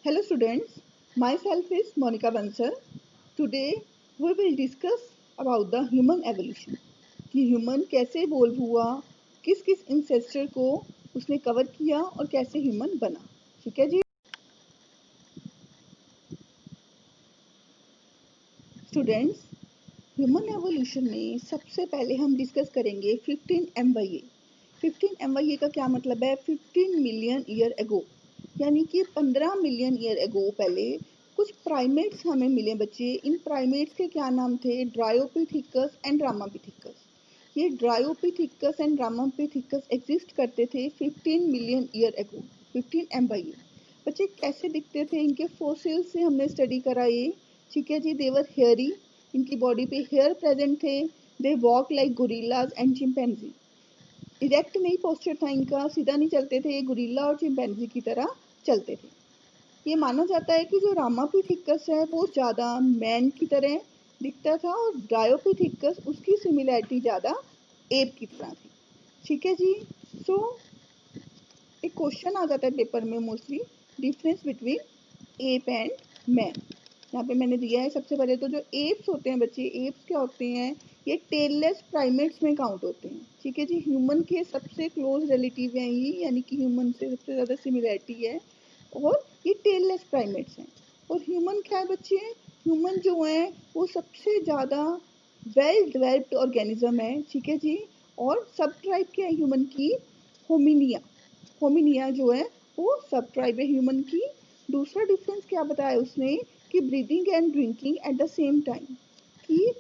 Hello students, myself is Monica Bansal. Today we will discuss about the human evolution. कि human कैसे evolve हुआ, किस किस ancestor को उसने कवर किया और कैसे ह्यूमन बना. ठीक है जी स्टूडेंट्स, ह्यूमन एवोल्यूशन में सबसे पहले हम डिस्कस करेंगे 15 MYA. 15 MYA का क्या मतलब है? 15 मिलियन ईयर एगो, यानी कि 15 मिलियन ईयर एगो पहले कुछ प्राइमेट्स हमें मिले बच्चे. इन प्राइमेट्स के क्या नाम थे? Dryopithecus and Ramapithecus. ये ड्रायोपिथिकस एंड रामापिथिकस एग्जिस्ट करते थे 15 मिलियन ईयर एगो. 15 MYA. बच्चे कैसे दिखते थे? इनके फोसिल से हमने स्टडी करा ये. ठीक है जी. देवर हेयरी, इनकी बॉडी पे हेयर प्रेजेंट थे. They walk like gorillas and chimpanzee. Erect नहीं पोस्चर था इनका, सीधा नहीं चलते थे, ये गोरिल्ला और चिंपैंजी की तरह चलते थे. ये माना जाता है कि जो रामापिथिकस है वो ज़्यादा मैन की तरह दिखता था और ड्रायोपिथिकस उसकी सिमिलैरिटी ज़्यादा एप की तरह थी. ठीक है जी. सो एक क्वेश्चन आ जाता है पेपर में mostly, difference between app and man. यहाँ पे मैंने दिया है. सबसे पहले तो जो एप्स होते हैं बच्चे, एप्स क्या होते हैं? ये टेललेस प्राइमेट्स में काउंट होते हैं. ठीक है जी. ह्यूमन के सबसे क्लोज रिलेटिव हैं ये, यानी कि ह्यूमन से सबसे ज़्यादा सिमिलैरिटी है और ये टेललेस प्राइमेट्स हैं. और ह्यूमन क्या है बच्चे? ह्यूमन जो है वो सबसे ज़्यादा वेल डेवलप्ड ऑर्गेनिज्म है. ठीक है जी. और सब ट्राइब क्या है ह्यूमन की? होमिनिया. होमिनिया जो है वो सब ट्राइब है ह्यूमन की. दूसरा डिफरेंस क्या बताया उसने? कि breathing and drinking at the same time. कि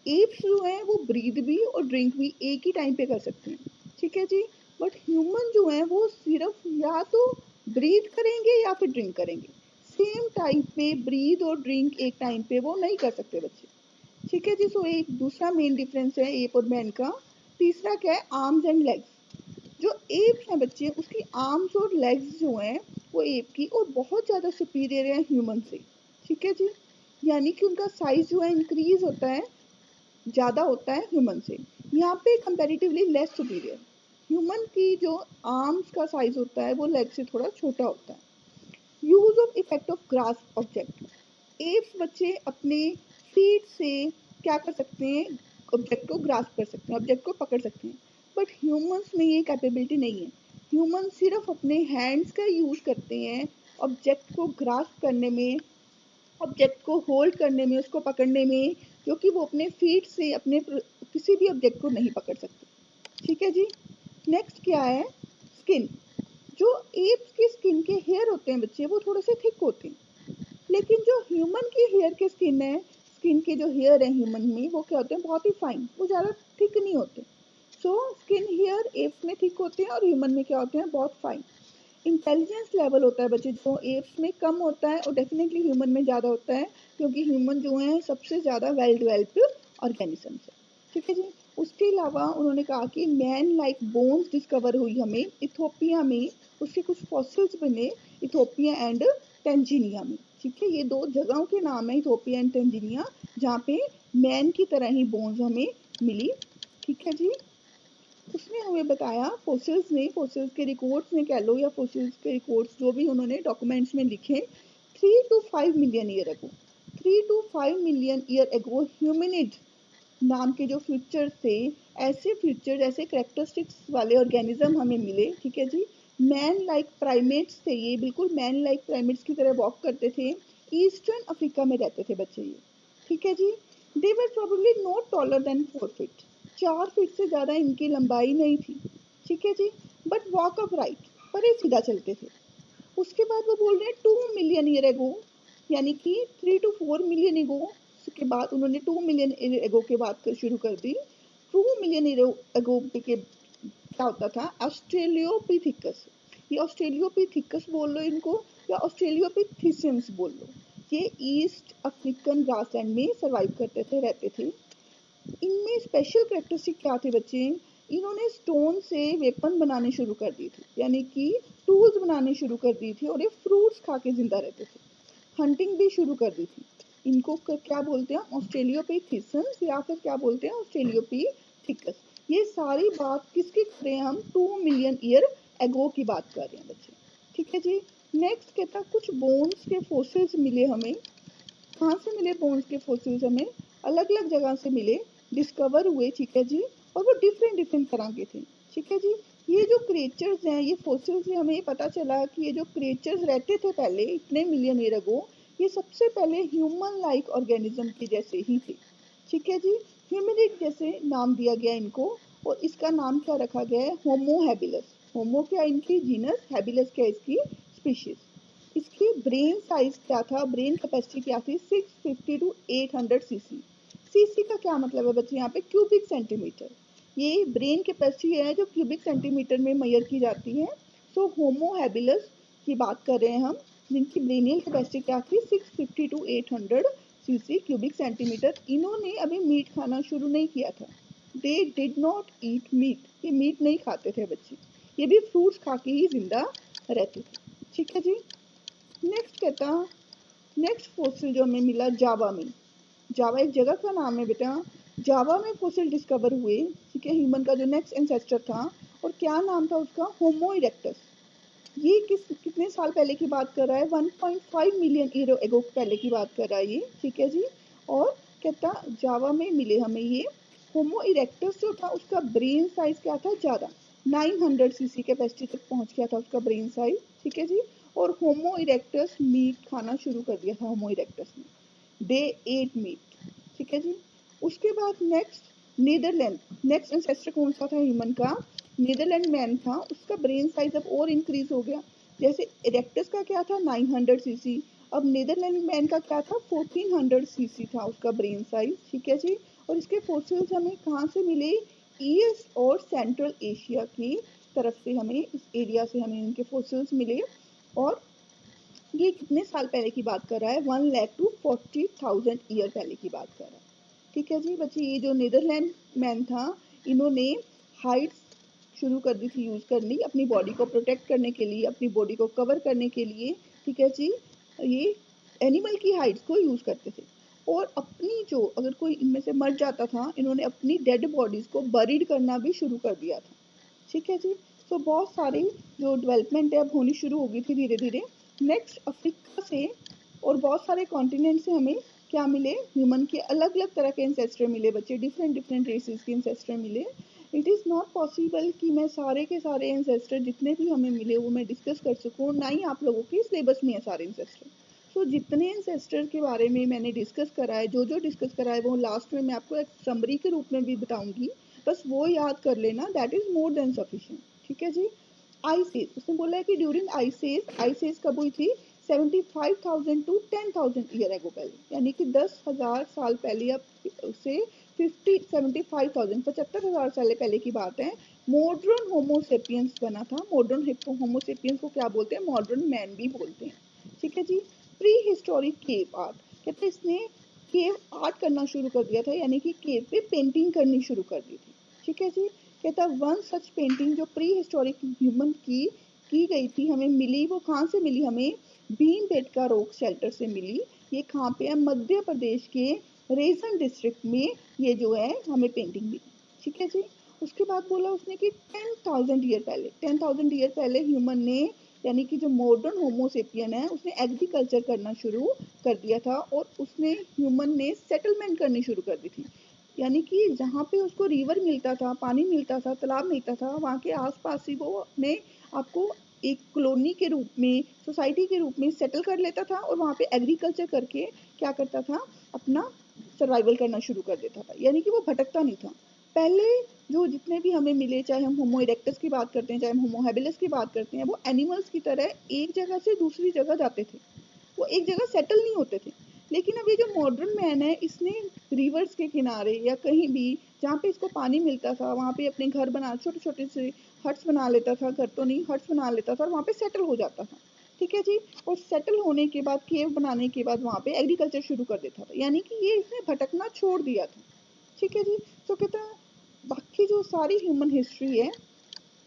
एप्स जो है वो ब्रीद भी और ड्रिंक भी एक ही टाइम पे कर सकते हैं. ठीक है जी. बट ह्यूमन जो है वो सिर्फ या तो ब्रीद करेंगे या फिर ड्रिंक करेंगे. सेम टाइम पे ब्रीद और ड्रिंक एक टाइम पे वो नहीं कर सकते बच्चे. ठीक है जी. सो एक दूसरा मेन डिफरेंस है एप और मैन का. तीसरा क्या है? Arms and legs. जो एप है बच्चे उसकी आर्म्स और लेग्स जो हैं वो एप की और बहुत ज़्यादा सुपीरियर है ह्यूमन से. ठीक है जी. यानी कि उनका साइज जो है इंक्रीज होता है, ज़्यादा होता है ह्यूमन से. यहाँ पे कंपैरेटिवली लेस सुपीरियर. ह्यूमन की जो आर्म्स का साइज होता है वो लेग से थोड़ा छोटा होता है. Use of effect of grasp object. Apps बच्चे अपने फीट से क्या कर सकते हैं? ऑब्जेक्ट को ग्रास्प कर सकते हैं, ऑब्जेक्ट को पकड़ सकते हैं. बट ह्यूमंस में ये कैपेबिलिटी नहीं है. ह्यूमन सिर्फ अपने हैंड्स का यूज करते हैं ऑब्जेक्ट को ग्रास्प करने में, ऑब्जेक्ट को होल्ड करने में, उसको पकड़ने में, जो कि वो अपने फीट से अपने किसी भी ऑब्जेक्ट को नहीं पकड़ सकते. ठीक है जी. नेक्स्ट क्या है? स्किन. जो एप्स के स्किन के हेयर होते हैं बच्चे वो थोड़े से थिक होते हैं. लेकिन जो ह्यूमन की हेयर के स्किन है, स्किन के जो हेयर है ह्यूमन में वो क्या होते हैं? बहुत ही फाइन. वो ज़्यादा थिक नहीं होते. सो स्किन हेयर एप्स में थिक होते हैं और ह्यूमन में क्या होते हैं? बहुत फाइन. इंटेलिजेंस लेवल होता है बच्चे जो एप्स में कम होता है और डेफिनेटली ह्यूमन में ज़्यादा होता है, क्योंकि ह्यूमन जो है सबसे ज़्यादा वेल डेवलप्ड ऑर्गेनिज्म है. ठीक है जी. उसके अलावा उन्होंने कहा कि मैन लाइक बोन्स डिस्कवर हुई हमें इथोपिया में. उसके कुछ फॉसिल्स बने इथोपिया एंड टेंजिनिया में. ठीक है. ये दो जगहों के नाम है, इथोपिया एंड टेंजिनिया, जहाँ पे मैन की तरह ही बोन्स हमें मिली. ठीक है जी. उसने हमें बताया फोसिल्स के रिकॉर्ड्स ने कह लो या फोसिल्स के रिकॉर्ड्स जो भी उन्होंने डॉक्यूमेंट्स में लिखे, 3 to 5 million year ago. 3 to 5 million year ago ह्यूमिनिड नाम के जो फीचर्स थे, ऐसे फीचर्स, ऐसे करेक्टरिस्टिक्स वाले ऑर्गेनिज्म हमें मिले. ठीक है जी. मैन लाइक प्राइमेट्स थे ये, बिल्कुल मैन लाइक प्राइमेट्स की तरह वॉक करते थे. ईस्टर्न अफ्रीका में रहते थे बच्चे ये. ठीक है जी. They were probably not taller than 4 feet. 4 feet से ज़्यादा इनकी लंबाई नहीं थी. ठीक है जी. बट वॉक अप राइट, पर ये सीधा चलते थे. उसके बाद वो बोल रहे हैं 2 मिलियन ईयर एगो, यानी कि 3 to 4 मिलियन एगो के बाद उन्होंने 2 मिलियन एगो के बाद शुरू कर दी. 2 मिलियन एगो के क्या होता था? ऑस्ट्रेलियोपिथिकस. ये ऑस्ट्रेलियोपिथिकस बोल लो इनको या ऑस्ट्रेलियोपिथिसियंस बोल लो. ये ईस्ट अफ्रीकन ग्रासलैंड में सर्वाइव करते थे, रहते थे. इनमें स्पेशल कैरेक्टरिस्टिक क्या थे बच्चे? इन्होंने स्टोन से वेपन बनाने शुरू कर दी थी, यानी कि टूल्स बनाने शुरू कर दी थी. और ये फ्रूट्स खा के जिंदा रहते थे. हंटिंग भी शुरू कर दी थी. इनको क्या बोलते हैं? ऑस्ट्रेलियोपिथिसियंस या फिर क्या बोलते हैं? ऑस्ट्रेलियोपिथिकस. ये सारी बात किसकी कर रहे हैं हम? 2 मिलियन ईयर एगो की बात कर रहे हैं बच्चे. ठीक है जी. नेक्स्ट कहता कुछ बोन्स के फोसिल्स मिले हमें। कहाँ से मिले बोन्स के फोसिल्स हमें? अलग अलग जगह से मिले, डिस्कवर हुए, ठीक है जी। और वो डिफरेंट डिफरेंट तरह के थे, ठीक है जी। ये जो क्रिएचर्स हैं, ये फोसिल्स से हमें पता चला कि ये जो क्रिएचर्स रहते थे पहले इतने मिलियन ईयर अगो, ये सबसे पहले ह्यूमन लाइक ऑर्गेनिज्म के जैसे ही थे, ठीक है जी। ह्यूमनिड जैसे नाम दिया गया इनको, और इसका नाम क्या रखा गया है? होमो हैबिलस। होमो क्या इनकी जीनस, हैबिलस क्या इसकी स्पीशीज। इसकी ब्रेन साइज क्या था, ब्रेन कैपेसिटी क्या थी? 650 टू 800 सीसी। सीसी का क्या मतलब है बच्चे? यहाँ पे क्यूबिक सेंटीमीटर। ये ब्रेन कैपेसिटी है जो क्यूबिक सेंटीमीटर में मेजर की जाती है। सो होमो हैबिलस की बात कर रहे हैं हम, जिनकी ब्रेनियल कैपेसिटी क्या थी? 650 टू 800 सीसी क्यूबिक सेंटीमीटर। इन्होंने अभी मीट खाना शुरू नहीं किया था। They did not eat meat, ये मीट नहीं खाते थे बच्चे, ये भी फ्रूट्स खा के ही जिंदा रहते थे, ठीक है जी। नेक्स्ट कहता, नेक्स्ट फोसिल जो हमें मिला जावा में। जावा एक जगह का नाम है बेटा। जावा में फोसिल डिस्कवर हुए, ठीक है, ह्यूमन का जो नेक्स्ट एंसेस्टर था। और क्या नाम था उसका? होमो इरेक्टस। ये कितने साल पहले की बात कर रहा है? 1.5 मिलियन ईयर एगो पहले की बात कर रहा है ये, ठीक है जी। और कहता जावा में मिले हमें ये। होमो इरेक्टस जो था उसका ब्रेन साइज क्या था? ज़्यादा, 900 सीसी कैपेसिटी तक पहुंच गया था उसका ब्रेन साइज, ठीक है जी। और होमो इरेक्टस मीट खाना शुरू कर दिया था होमो इरेक्टस ने। दे एट मीट, ठीक है जी। उसके बाद नेक्स्ट नीदरलैंड, नेक्स्ट एंसेस्टर कौन सा था ह्यूमन का? नीदरलैंड मैन था। उसका ब्रेन साइज अब और इंक्रीज हो गया। जैसे इरेक्टस का क्या था? 900 सीसी। अब नीदरलैंड मैन का क्या था? 1400 सीसी था उसका ब्रेन साइज, ठीक है जी। और इसके फोसिल्स हमें कहाँ से मिले? ईस्ट और सेंट्रल एशिया की तरफ से हमें, इस एरिया से हमें इनके फोसिल्स मिले। और ये कितने साल पहले की बात कर रहा है? 1 लाख टू 40,000 ईयर पहले की बात कर रहा है, ठीक है जी बच्चे। ये जो नीदरलैंड मैन था, इन्होंने हाइट्स शुरू कर दी थी यूज करनी अपनी बॉडी को प्रोटेक्ट करने के लिए, अपनी बॉडी को कवर करने के लिए, ठीक है जी। ये एनिमल की हाइट्स को यूज करते थे। और अपनी जो, अगर कोई इनमें से मर जाता था, इन्होंने अपनी डेड बॉडीज को बरीड करना भी शुरू कर दिया था, ठीक है जी। तो बहुत सारी जो डेवलपमेंट है अब होनी शुरू हो गई थी धीरे धीरे। नेक्स्ट अफ्रीका से और बहुत सारे कॉन्टिनेंट से हमें क्या मिले? ह्यूमन के अलग अलग तरह के इंसेस्टर मिले बच्चे, डिफरेंट डिफरेंट रेसेस के इंसेस्टर मिले। इट इज़ नॉट पॉसिबल कि मैं सारे के सारे इंसेस्टर जितने भी हमें मिले वो मैं डिस्कस कर सकूँ, ना ही आप लोगों के सिलेबस में है सारे इंसेस्टर। सो जितने इंसेस्टर के बारे में मैंने डिस्कस करा है, जो जो डिस्कस करा है, वो लास्ट में मैं आपको एक समरी के रूप में भी बताऊंगी, बस वो याद कर लेना, that is more than sufficient, ठीक है जी। आइसेज, उसने बोला है कि ड्यूरिंग आइसेज, आइसेज कब हुई थी? 75,000 टू 10,000 ईयर एगो पहले, यानी कि 10,000 साल पहले, अब से 75,000 साल पहले की बात है। मॉडर्न होमोसेपियंस बना था। मॉडर्न होमोसेपियंस को क्या बोलते हैं? मॉडर्न मैन भी बोलते हैं, ठीक है जी। प्री हिस्टोरिक केव आर्ट, कहते हैं इसने केव आर्ट करना शुरू कर दिया था, यानी कि केव पे पेंटिंग करनी शुरू कर दी थी, ठीक है जी। कहता वन सच पेंटिंग जो प्री हिस्टोरिक ह्यूमन की गई थी, हमें मिली, वो कहाँ से मिली हमें? भीमबेटका रॉक शेल्टर से मिली। ये कहाँ पे है? मध्य प्रदेश के रेसन डिस्ट्रिक्ट में ये जो है हमें पेंटिंग मिली, ठीक है जी। उसके बाद बोला उसने कि 10,000 ईयर पहले, 10,000 ईयर पहले ह्यूमन ने, यानी कि जो मॉडर्न होमोसेपियन है, उसने एग्रीकल्चर करना शुरू कर दिया था। और उसने, ह्यूमन ने सेटलमेंट करनी शुरू कर दी थी, यानी कि जहाँ पे उसको रिवर मिलता था, पानी मिलता था, तालाब मिलता था, वहाँ के आसपास ही वो अपने आपको एक कॉलोनी के रूप में, सोसाइटी के रूप में सेटल कर लेता था। और वहाँ पे एग्रीकल्चर करके क्या करता था? अपना सर्वाइवल करना शुरू कर देता था, यानी कि वो भटकता नहीं था। पहले जो जितने भी हमें मिले, चाहे हम होमो इरेक्टस की बात करते हैं, चाहे हम होमो हैबिलिस की बात करते हैं, वो एनिमल्स की तरह एक जगह से दूसरी जगह जाते थे, वो एक जगह सेटल नहीं होते थे। लेकिन अब ये जो मॉडर्न मैन है, इसने रिवर्स के किनारे या कहीं भी जहाँ पे इसको पानी मिलता था, वहाँ पे अपने घर बना, छोटे छोटे से हट्स बना लेता था, घर तो नहीं, हट्स बना लेता था और वहाँ पे सेटल हो जाता था, ठीक है जी। और सेटल होने के बाद, केव बनाने के बाद, वहाँ पे एग्रीकल्चर शुरू कर देता था, यानी कि ये इसने भटकना छोड़ दिया था, ठीक है जी। तो कहता बाकी जो सारी ह्यूमन हिस्ट्री है,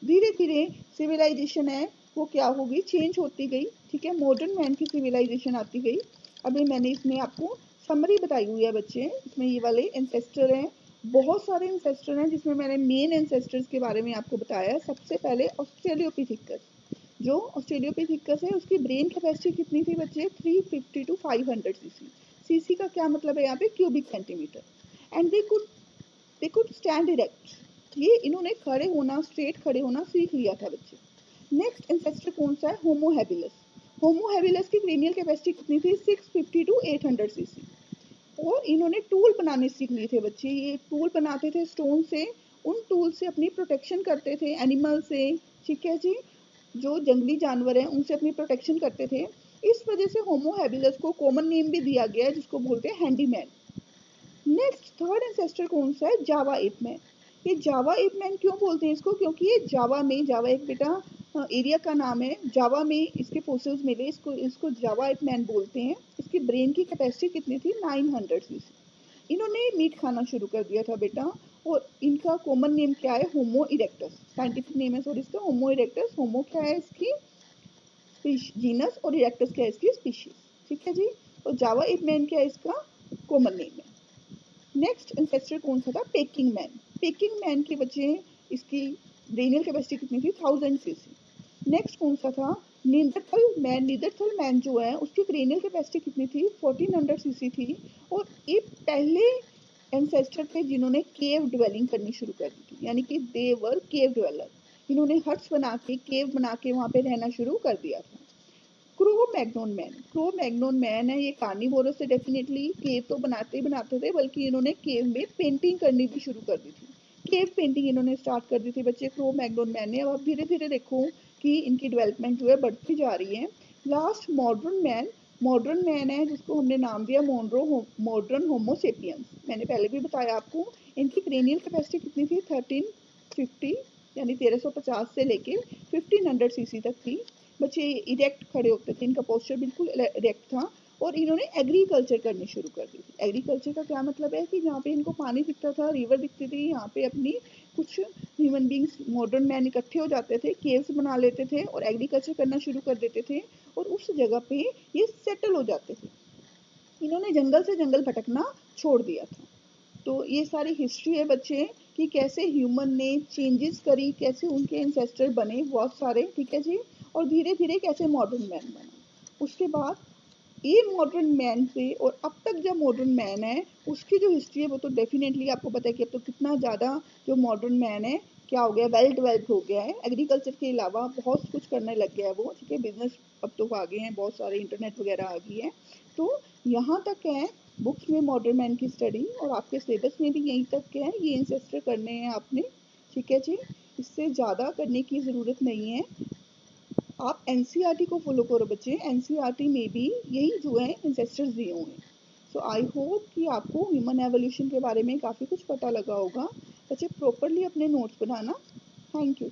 धीरे धीरे सिविलाइजेशन है वो क्या होगी? चेंज होती गई, ठीक है। मॉडर्न मैन की सिविलाइजेशन आती गई। अभी मैंने इसमें आपको समरी बताई हुई है बच्चे, इसमें ये वाले एंसेस्टर हैं, बहुत सारे एंसेस्टर हैं, जिसमें मैंने मेन एंसेस्टर्स के बारे में आपको बताया है। सबसे पहले ऑस्ट्रेलियोपिथेकस, जो ऑस्ट्रेलियोपिथेकस है उसकी ब्रेन कैपेसिटी कितनी थी बच्चे? 350 टू 500 सीसी। सीसी का क्या मतलब है यहाँ पे? Cubic centimetre. And they could stand erect, ये इन्होंने खड़े होना, स्ट्रेट खड़े होना सीख लिया था बच्चे। नेक्स्ट एंसेस्टर कौन सा है? होमो हैबिलस। होमो हैबिलस की क्रेनियल कैपेसिटी कितनी थी? 650 टू 800 सीसी। और इन्होंने टूल बनाने सीख लिए थे बच्चे। ये टूल बनाते थे स्टोन से, उन टूल से अपनी प्रोटेक्शन करते थे एनिमल से, ठीक है जी, जो जंगली जानवर हैं उनसे अपनी प्रोटेक्शन करते थे। इस वजह से होमो हैबिलस को कॉमन नेम भी दिया गया है जिसको बोलते हैं हैंडीमैन। नेक्स्ट थर्ड एंसेस्टर कौन सा है? जावा एपमैन। ये जावा एपमैन क्यों बोलते हैं इसको? क्योंकि ये जावा में, जावा एक बेटा एरिया का नाम है, जावा में इसके फोसिल्स मिले, इसको जावा एपमैन बोलते हैं। इसकी ब्रेन की कैपेसिटी कितनी थी? 900 सीसी। इन्होंने मीट खाना शुरू कर दिया था बेटा। और इनका कॉमन नेम क्या है? होमो इरेक्टस, साइंटिफिक नेम है सॉरी इसका, होमो इरेक्टस। होमो क्या है इसकी जीनस, और इरेक्टस क्या है इसकी स्पीशीज, ठीक है जी। और जावा एपमैन क्या है इसका कॉमन नेम है। नेक्स्ट एंसेस्टर कौन सा था? Packing man. पेकिंग मैन के बच्चे इसकी ब्रेनियल कैपेसिटी कितनी थी? 1000 सीसी। नेक्स्ट कौन सा था? नीदरथल मैन। नीदरथल मैन जो है उसकी क्रेनियल कैपेसिटी कितनी थी? 1400 सीसी थी। और ये पहले एंसेस्टर थे जिन्होंने केव ड्वेलिंग करनी शुरू कर दी थी, यानी कि दे वर केव ड्वेलर। इन्होंने हट्स बना के, केव बना के वहां पे रहना शुरू कर दिया था। Cro Magnon man. Cro Magnon man है, ये कार्निवोरस से डेफिनेटली केव तो बनाते ही बनाते थे, बल्कि इन्होंने केव में पेंटिंग करनी भी शुरू कर दी थी। केव पेंटिंग इन्होंने स्टार्ट कर दी थी बच्चे क्रो मैग्नोन मैन ने। अब आप धीरे धीरे देखो कि इनकी डेवलपमेंट जो है बढ़ती जा रही है। Last modern man. Modern man है जिसको हमने नाम दिया मॉडर्न होमोसेपियंस। मैंने पहले भी बताया आपको। इनकी क्रेनियल कैपेसिटी कितनी थी? 1350, यानी 1350 से लेके 1500 सीसी तक थी। बच्चे इरेक्ट खड़े होते थे, इनका पोस्चर बिल्कुल इरेक्ट था। और इन्होंने एग्रीकल्चर करनी शुरू कर दी थी। एग्रीकल्चर का क्या मतलब है? कि जहाँ पे इनको पानी दिखता था, रिवर दिखती थी, यहाँ पे अपनी कुछ ह्यूमन बींग्स, मॉडर्न मैन इकट्ठे हो जाते थे, केव्स बना लेते थे और एग्रीकल्चर करना शुरू कर देते थे। और उस जगह पे ये सेटल हो जाते थे। इन्होंने जंगल से जंगल भटकना छोड़ दिया था। तो ये सारी हिस्ट्री है बच्चे कि कैसे ह्यूमन ने चेंजेस करी, कैसे उनके एंसेस्टर बने बहुत सारे, ठीक है जी। और धीरे धीरे कैसे मॉडर्न मैन बना। उसके बाद ये मॉडर्न मैन से और अब तक जो मॉडर्न मैन है उसकी जो हिस्ट्री है वो तो डेफिनेटली आपको पता है कि अब तो कितना ज़्यादा जो मॉडर्न मैन है क्या हो गया, वेल डेवलप्ड हो गया है। एग्रीकल्चर के अलावा बहुत कुछ करने लग गया है वो, ठीक है। बिजनेस अब तो आ गए हैं बहुत सारे, इंटरनेट वगैरह आ गई है। तो यहाँ तक है बुक्स में मॉडर्न मैन की स्टडी, और आपके सिलेबस में भी यहीं तक है, ये इंसेस्टर करने हैं आपने, ठीक है जी। इससे ज़्यादा करने की ज़रूरत नहीं है। आप एनसीईआरटी को फॉलो करो बच्चे। एनसीईआरटी में भी यही जो है इंसेस्टर्स दिए हुए हैं। सो आई होप कि आपको ह्यूमन एवोल्यूशन के बारे में काफ़ी कुछ पता लगा होगा। बच्चे प्रॉपरली अपने नोट्स बनाना। Thank you.